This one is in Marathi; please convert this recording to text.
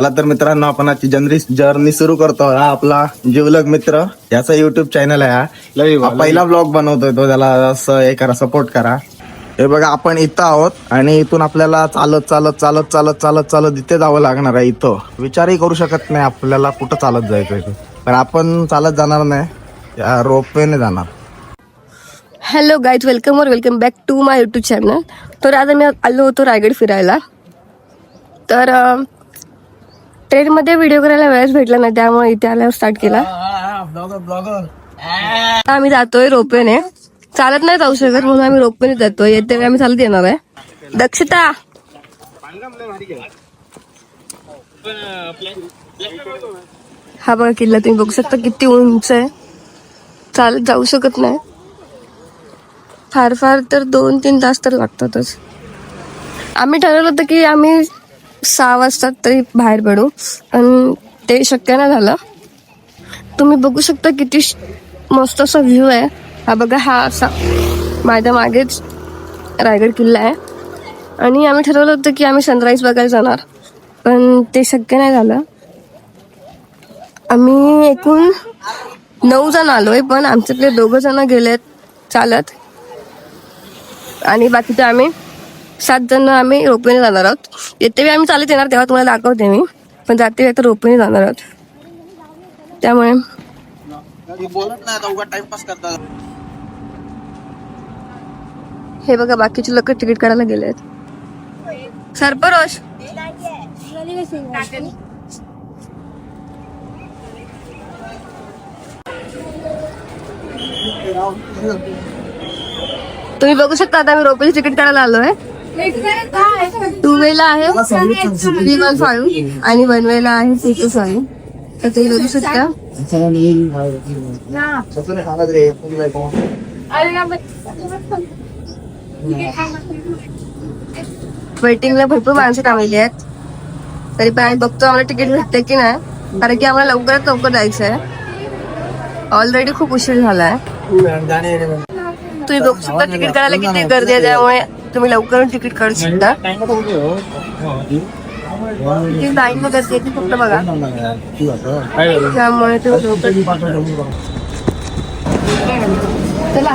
चला तर मित्रांनो, आपण आजची जर्नी सुरू करतो. हा आपला जिवलग मित्र, याचा युट्यूब चॅनल आहे. हा पहिला ब्लॉग बनवतोय तो, त्याला असं हे करा, सपोर्ट करा. हे बघा, आपण इथं आहोत आणि इथून आपल्याला चालत चालत चालत चालत चालत चालत इथे जावं लागणार आहे. इथं विचारही करू शकत नाही आपल्याला कुठं चालत जायचं आहे. पण आपण चालत जाणार नाही, रोपवेने जाणार. Hello guys, welcome back to my YouTube channel. तर आज आम्ही आलो होतो रायगड फिरायला. तर ट्रेनमध्ये व्हिडिओ करायला वेळच भेटला नाही, त्यामुळे इथे आल्यावर स्टार्ट केला. आम्ही जातोय रोपवेने, चालत नाही जाऊ शकत म्हणून आम्ही रोपवेने जातोय. येते आम्ही चालत येणार आहे. दक्षता, हा बघा किल्ला, तुम्ही बघू शकता किती उंच आहे. चालत जाऊ शकत नाही, फार फार तर 2-3 तास तर लागतातच. आम्ही ठरवलं होतं की आम्ही 6 वाजता तरी बाहेर पडू, पण ते शक्य नाही झालं. तुम्ही बघू शकता किती मस्त असा व्ह्यू आहे. हा बघा, हा असा माझ्या मागेच रायगड किल्ला आहे. आणि आम्ही ठरवलं होतं की आम्ही सनराईज बघायला जाणार, पण ते शक्य नाही झालं. आम्ही एकूण 9 जण आलोय, पण आमच्यातले 2 जण गेलेत चालत आणि बाकीचे आम्ही 7 जण आम्ही रोपवेने जाणार आहोत. येते आम्ही चालत येणार तेव्हा तुम्हाला दाखवते मी, पण जाते वेळी तर रोपवेने जाणार आहोत. त्यामुळे हे बघा, बाकीचे लोक तिकीट काढायला गेलेत. सरपरोश, तुम्ही बघू शकता आता मी रोपवेची तिकीट काढायला आलोय. 2 वेला आहे 315 आणि 1 वेला आहे 325. तर तुम्ही बघू शकता. वेटिंगला भरपूर माणसं थांबलेली आहेत, तरी पण आम्ही बघतो आम्हाला तिकीट भेटते की नाही, कारण की आम्हाला लवकरात लवकर जायचं आहे. ऑलरेडी खूप उशीर झालाय. तुम्ही बघू शकता तिकीट काढायला किती गर्दी आहे, त्यामुळे तुम्ही लवकर तिकीट काढू शकता. किती लाईन मध्ये गर्दी आहे फक्त बघा, त्यामुळे तुम्ही लवकर. चला